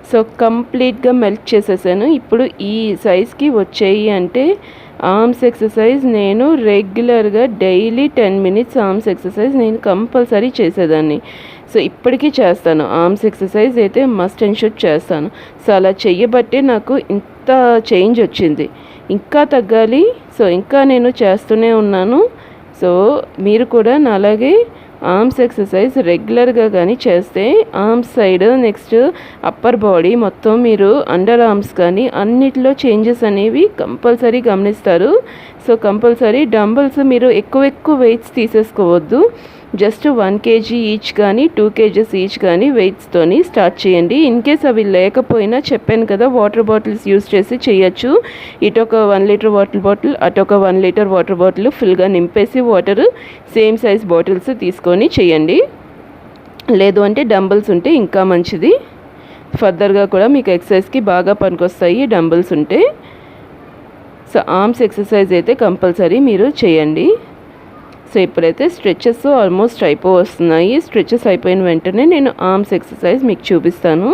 సో కంప్లీట్గా మెల్ట్ చేసేసాను. ఇప్పుడు ఈ సైజ్కి వచ్చాయి అంటే ఆర్మ్స్ ఎక్సర్సైజ్ నేను రెగ్యులర్గా డైలీ 10 మినిట్స్ ఆర్మ్స్ ఎక్సర్సైజ్ నేను కంపల్సరీ చేసేదాన్ని. సో ఇప్పటికీ చేస్తాను. ఆర్మ్స్ ఎక్సర్సైజ్ అయితే మస్ట్ అండ్ షుడ్ చేస్తాను. సో అలా చెయ్యబట్టే నాకు ఇంత చేంజ్ వచ్చింది. ఇంకా తగ్గాలి. సో ఇంకా నేను చేస్తూనే ఉన్నాను. సో మీరు కూడా నాలాగే ఆర్మ్స్ ఎక్సర్సైజ్ రెగ్యులర్గా కానీ చేస్తే arms side next upper body మొత్తం మీరు అండర్ ఆర్మ్స్ కానీ అన్నిటిలో చేంజెస్ అనేవి కంపల్సరీ గమనిస్తారు. సో కంపల్సరీ డంబుల్స్ మీరు ఎక్కువ వెయిట్స్ తీసేసుకోవద్దు. జస్ట్ 1 kg ఈచ్ కానీ 2 kgs ఈచ్ కానీ వెయిట్స్తోని స్టార్ట్ చేయండి. ఇన్ కేస్ అవి లేకపోయినా చెప్పాను కదా, వాటర్ బాటిల్స్ యూస్ చేసి చేయొచ్చు. ఇటొక 1 లీటర్ వాటర్ బాటిల్, అటొక 1 లీటర్ వాటర్ బాటిల్ ఫుల్గా నింపేసి వాటర్ సేమ్ సైజ్ బాటిల్స్ తీసుకొని చేయండి. లేదు అంటే డంబుల్స్ ఉంటే ఇంకా మంచిది. ఫర్దర్గా కూడా మీకు ఎక్సర్సైజ్కి బాగా పనికొస్తాయి డంబుల్స్ ఉంటే. సో ఆర్మ్స్ ఎక్సర్సైజ్ అయితే కంపల్సరీ మీరు చేయండి. సో ఇప్పుడైతే స్ట్రెచెస్ ఆల్మోస్ట్ అయిపోతున్నాయి. స్ట్రెచెస్ అయిపోయిన వెంటనే నేను ఆర్మ్స్ ఎక్సర్సైజ్ మీకు చూపిస్తాను.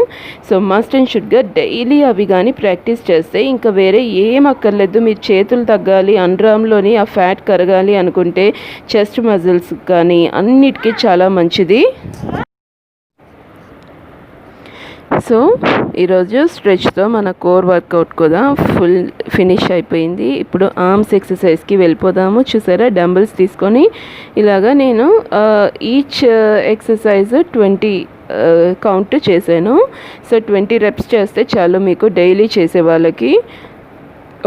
సో మస్ట్ అండ్ షుడ్గా డైలీ అవి కానీ ప్రాక్టీస్ చేస్తే ఇంకా వేరే ఏం అక్కర్లేదు. మీరు చేతులు తగ్గాలి, అండర్ ఆర్మ్లోని ఆ ఫ్యాట్ కరగాలి అనుకుంటే చెస్ట్ మజిల్స్ కానీ అన్నిటికీ చాలా మంచిది. సో ఈరోజు స్ట్రెచ్తో మన కోర్ వర్కౌట్ కూడా ఫుల్ ఫినిష్ అయిపోయింది. ఇప్పుడు ఆర్మ్స్ ఎక్సర్సైజ్కి వెళ్ళిపోదాము. చూసారా, డంబుల్స్ తీసుకొని ఇలాగా నేను ఈచ్ ఎక్సర్సైజ్ 20 కౌంట్ చేశాను. సో 20 రెప్స్ చేస్తే చాలు మీకు డైలీ చేసే వాళ్ళకి.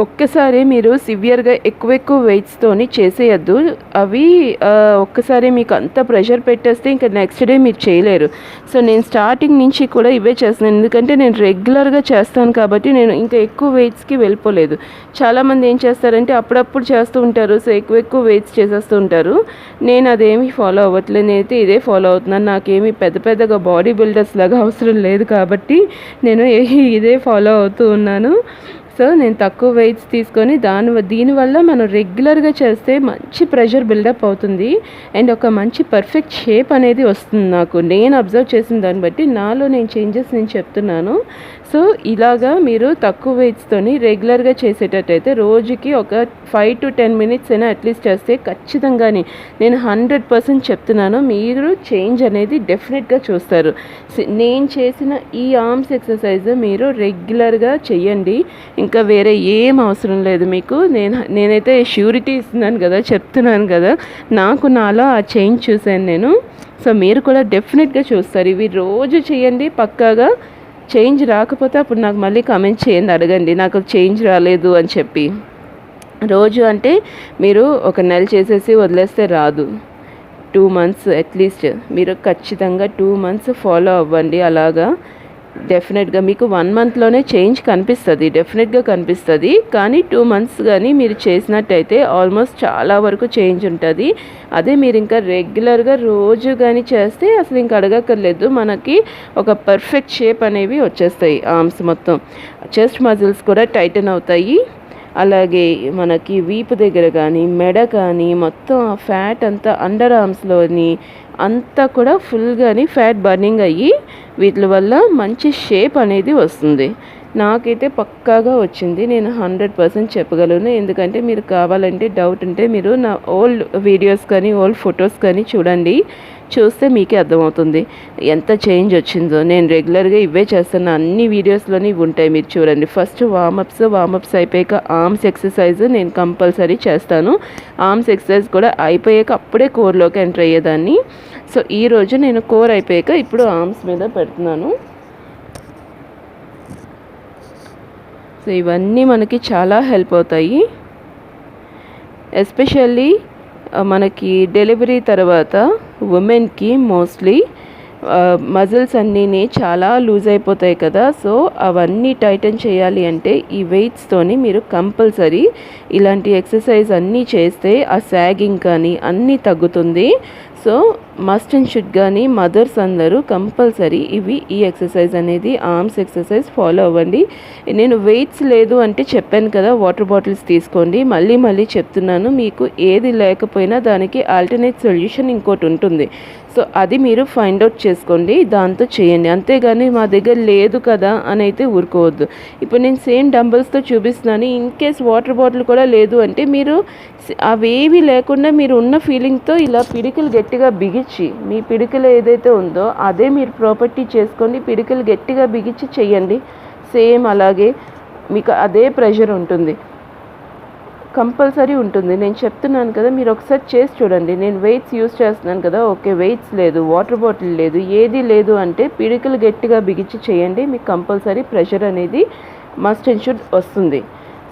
ఒక్కసారి మీరు సివియర్గా ఎక్కువ వెయిట్స్తోని చేసేయద్దు. అవి ఒక్కసారి మీకు అంత ప్రెషర్ పెట్టేస్తే ఇంకా నెక్స్ట్ డే మీరు చేయలేరు. సో నేను స్టార్టింగ్ నుంచి కూడా ఇవే చేస్తున్నాను, ఎందుకంటే నేను రెగ్యులర్గా చేస్తాను కాబట్టి నేను ఇంకా ఎక్కువ వెయిట్స్కి వెళ్ళిపోలేదు. చాలామంది ఏం చేస్తారంటే అప్పుడప్పుడు చేస్తూ ఉంటారు. సో ఎక్కువ వెయిట్స్ చేసేస్తూ ఉంటారు. నేను అదేమి ఫాలో అవ్వట్లేదు. నేనైతే ఇదే ఫాలో అవుతున్నాను. నాకేమి పెద్దగా బాడీ బిల్డర్స్ లాగా అవసరం లేదు కాబట్టి నేను ఇదే ఫాలో అవుతూ ఉన్నాను. సో నేను తక్కువ వెయిట్స్ తీసుకొని దీనివల్ల మనం రెగ్యులర్గా చేస్తే మంచి ప్రెషర్ బిల్డప్ అవుతుంది అండ్ ఒక మంచి పర్ఫెక్ట్ షేప్ అనేది వస్తుంది. నాకు నేను అబ్జర్వ్ చేసిన దాన్ని బట్టి నాలో నేను చేంజెస్ నేను చెప్తున్నాను. సో ఇలాగా మీరు తక్కువ వెయిట్స్తోని రెగ్యులర్గా చేసేటట్టయితే రోజుకి ఒక 5 to 10 minutes అయినా అట్లీస్ట్ చేస్తే ఖచ్చితంగానే నేను 100% చెప్తున్నాను, మీరు చేంజ్ అనేది డెఫినెట్గా చూస్తారు. నేను చేసిన ఈ ఆర్మ్స్ ఎక్సర్సైజ్ మీరు రెగ్యులర్గా చెయ్యండి. ఇంకా వేరే ఏం అవసరం లేదు మీకు. నేనైతే ష్యూరిటీ ఇస్తున్నాను కదా, చెప్తున్నాను కదా, నాలో ఆ చేంజ్ చూశాను నేను. సో మీరు కూడా డెఫినెట్గా చూస్తారు. ఇవి రోజు చేయండి. పక్కాగా చేంజ్ రాకపోతే అప్పుడు నాకు మళ్ళీ కమెంట్ చేయండి, అడగండి నాకు చేంజ్ రాలేదు అని చెప్పి. రోజు అంటే మీరు ఒక నెల చేసేసి వదిలేస్తే రాదు. 2 months అట్లీస్ట్ మీరు ఖచ్చితంగా 2 months ఫాలో అవ్వండి. అలాగా డెఫినెట్గా మీకు 1 monthలోనే చేంజ్ కనిపిస్తుంది, డెఫినెట్గా కనిపిస్తుంది. కానీ 2 months కానీ మీరు చేసినట్టయితే ఆల్మోస్ట్ చాలా వరకు చేంజ్ ఉంటుంది. అదే మీరు ఇంకా రెగ్యులర్గా రోజు కానీ చేస్తే అసలు ఇంకా అడగక్కర్లేదు, మనకి ఒక పర్ఫెక్ట్ షేప్ అనేవి వచ్చేస్తాయి. ఆర్మ్స్ మొత్తం చెస్ట్ మజిల్స్ కూడా టైటన్ అవుతాయి. అలాగే మనకి వీపు దగ్గర కానీ మెడ కానీ మొత్తం ఆ ఫ్యాట్ అంతా అండర్ ఆర్మ్స్లోని అంతా కూడా ఫుల్గాని ఫ్యాట్ బర్నింగ్ అయ్యి వీటి వల్ల మంచి షేప్ అనేది వస్తుంది. నాకైతే పక్కాగా వచ్చింది, నేను 100% చెప్పగలను. ఎందుకంటే మీరు కావాలంటే డౌట్ ఉంటే మీరు నా ఓల్డ్ వీడియోస్ కానీ ఓల్డ్ ఫొటోస్ కానీ చూడండి, చూస్తే మీకే అర్థమవుతుంది ఎంత చేంజ్ వచ్చిందో. నేను రెగ్యులర్గా ఇవే చేస్తాను, అన్ని వీడియోస్లోని ఉంటాయి, మీరు చూడండి. ఫస్ట్ వామప్స్ అయిపోయాక ఆర్మ్స్ ఎక్సర్సైజ్ నేను కంపల్సరీ చేస్తాను. ఆర్మ్స్ ఎక్సర్సైజ్ కూడా అయిపోయాక అప్పుడే కోర్లోకి ఎంటర్ అయ్యేదాన్ని. సో ఈరోజు నేను కోర్ అయిపోయాక ఇప్పుడు ఆర్మ్స్ మీద పెడుతున్నాను. సో ఇవన్నీ మనకి చాలా హెల్ప్ అవుతాయి. ఎస్పెషల్లీ మనకి డెలివరీ తర్వాత ఉమెన్కి మోస్ట్లీ మజిల్స్ అన్నీ చాలా లూజ్ అయిపోతాయి కదా. సో అవన్నీ టైటన్ చేయాలి అంటే ఈ వెయిట్స్తోని మీరు కంపల్సరీ ఇలాంటి ఎక్సర్సైజ్ అన్నీ చేస్తే ఆ సాగింగ్ కానీ అన్నీ తగ్గుతుంది. సో మస్ట్ అండ్ షుడ్ కానీ మదర్స్ అందరూ కంపల్సరీ ఈ ఎక్సర్సైజ్ అనేది ఆర్మ్స్ ఎక్సర్సైజ్ ఫాలో అవ్వండి. నేను వెయిట్స్ లేదు అంటే చెప్పాను కదా, వాటర్ బాటిల్స్ తీసుకోండి. మళ్ళీ చెప్తున్నాను, మీకు ఏది లేకపోయినా దానికి ఆల్టర్నేట్ సొల్యూషన్ ఇంకోటి ఉంటుంది. సో అది మీరు ఫైండ్ అవుట్ చేసుకోండి, దాంతో చేయండి. అంతేగాని మా దగ్గర లేదు కదా అని అయితే ఊరుకోవద్దు. ఇప్పుడు నేను సేమ్ డంబుల్స్తో చూపిస్తున్నాను. ఇన్ కేస్ వాటర్ బాటిల్ కూడా లేదు అంటే మీరు అవేవి లేకుండా మీరు ఉన్న ఫీలింగ్తో ఇలా పిడికిలు గట్టిగా బిగించి, మీ పిడికిలు ఏదైతే ఉందో అదే మీరు ప్రాపర్టీ చేసుకోండి. పిడికిలు గట్టిగా బిగించి చెయ్యండి. సేమ్ అలాగే మీకు అదే ప్రెషర్ ఉంటుంది. కంపల్సరీ ఉంటుంది. నేను చెప్తున్నాను కదా, మీరు ఒకసారి చేసి చూడండి. నేను వెయిట్స్ యూస్ చేస్తున్నాను కదా, ఓకే వెయిట్స్ లేదు, వాటర్ బాటిల్ లేదు, ఏది లేదు అంటే పిడికిలు గట్టిగా బిగించి చేయండి. మీకు కంపల్సరీ ప్రెషర్ అనేది మస్ట్ అండ్ షుడ్ వస్తుంది.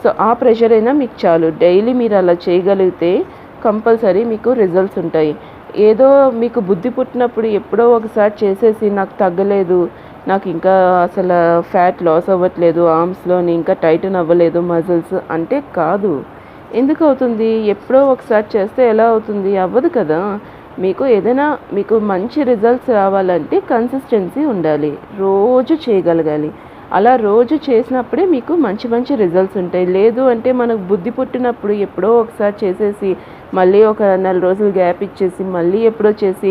సో ఆ ప్రెషర్ అయినా మీకు చాలు. డైలీ మీరు అలా చేయగలిగితే కంపల్సరీ మీకు రిజల్ట్స్ ఉంటాయి. ఏదో మీకు బుద్ధి పుట్టినప్పుడు ఎప్పుడో ఒకసారి చేసేసి నాకు తగ్గలేదు, నాకు ఇంకా అసలు ఫ్యాట్ లాస్ అవ్వట్లేదు, ఆర్మ్స్లోని ఇంకా టైటన్ అవ్వలేదు మజిల్స్ అంటే కాదు. ఎందుకు అవుతుంది? ఎప్పుడో ఒకసారి చేస్తే ఎలా అవుతుంది? అవ్వదు కదా. మీకు ఏదైనా మీకు మంచి రిజల్ట్స్ రావాలంటే కన్సిస్టెన్సీ ఉండాలి, రోజు చేయగలగాలి. అలా రోజు చేసినప్పుడే మీకు మంచి మంచి రిజల్ట్స్ ఉంటాయి. లేదు అంటే మనకు బుద్ధి పుట్టినప్పుడు ఎప్పుడో ఒకసారి చేసేసి మళ్ళీ ఒక నెల రోజులు గ్యాప్ ఇచ్చేసి మళ్ళీ ఎప్పుడో చేసి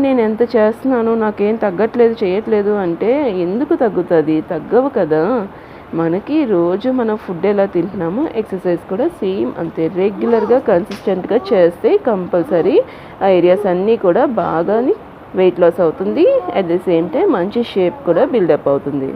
నేను ఎంత చేస్తున్నాను నాకేం తగ్గట్లేదు చేయట్లేదు అంటే ఎందుకు తగ్గుతుంది? తగ్గవు కదా. మనకి రోజు మనం ఫుడ్ ఎలా తింటున్నామో ఎక్సర్సైజ్ కూడా సేమ్ అంతే. రెగ్యులర్గా కన్సిస్టెంట్గా చేస్తే కంపల్సరీ ఆ ఏరియాస్ అన్నీ కూడా బాగా వెయిట్ లాస్ అవుతుంది. అట్ ది సేమ్ టైం మంచి షేప్ కూడా బిల్డప్ అవుతుంది.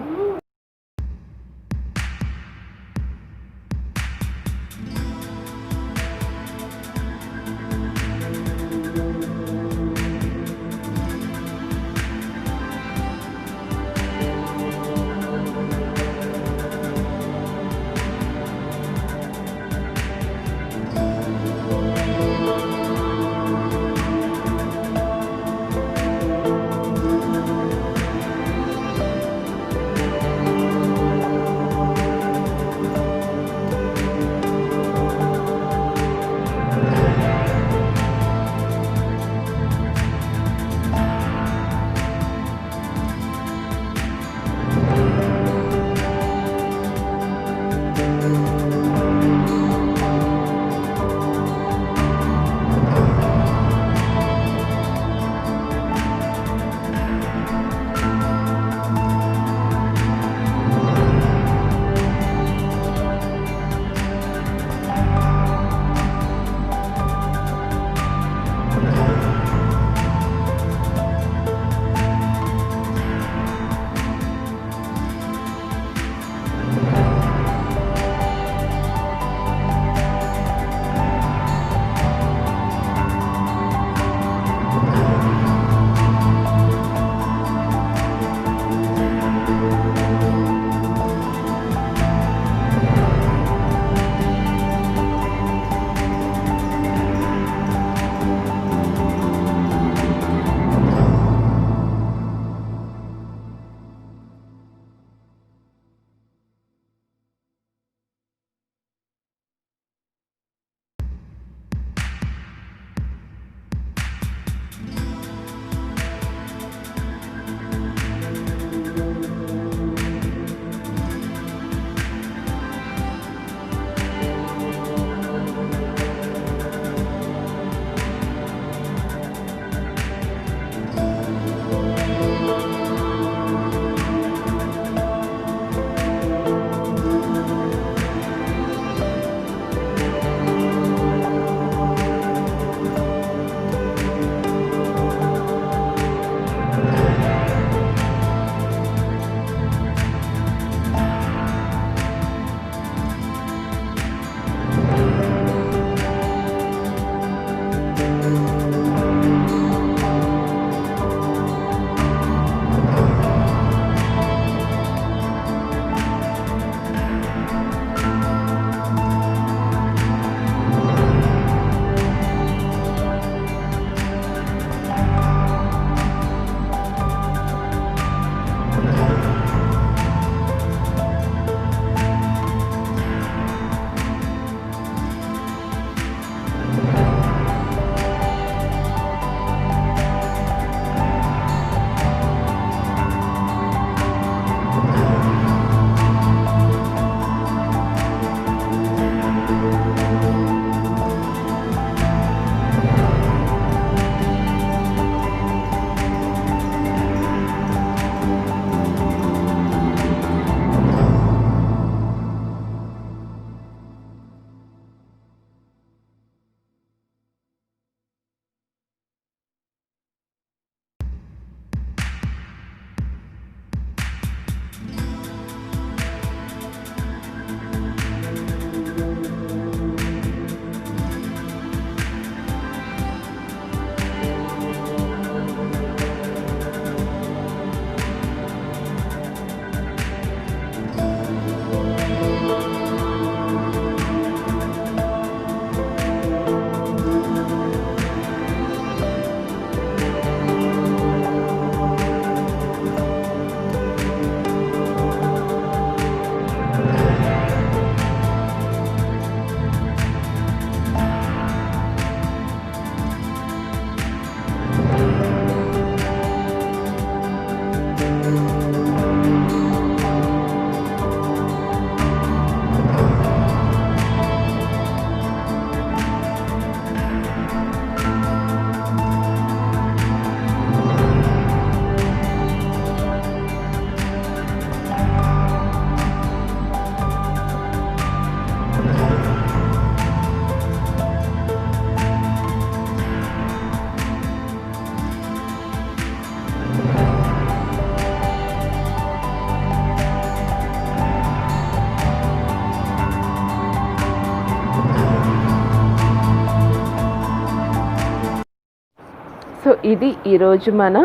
ఇది ఈరోజు మన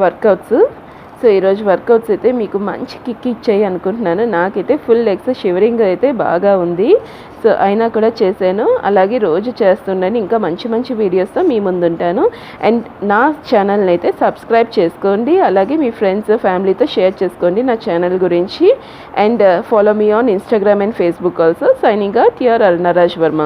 వర్కౌట్స్. సో ఈరోజు వర్కౌట్స్ అయితే మీకు మంచి కిక్ ఇచ్చాయి అనుకుంటున్నాను. నాకైతే ఫుల్ లెగ్స్ షివరింగ్ అయితే బాగా ఉంది. సో అయినా కూడా చేశాను. అలాగే రోజు చేస్తుండని ఇంకా మంచి మంచి వీడియోస్తో మీ ముందుంటాను. అండ్ నా ఛానల్ని అయితే సబ్స్క్రైబ్ చేసుకోండి. అలాగే మీ ఫ్రెండ్స్ ఫ్యామిలీతో షేర్ చేసుకోండి నా ఛానల్ గురించి. And follow me on Instagram and Facebook also. Signing out, your Aruna Raj Varma.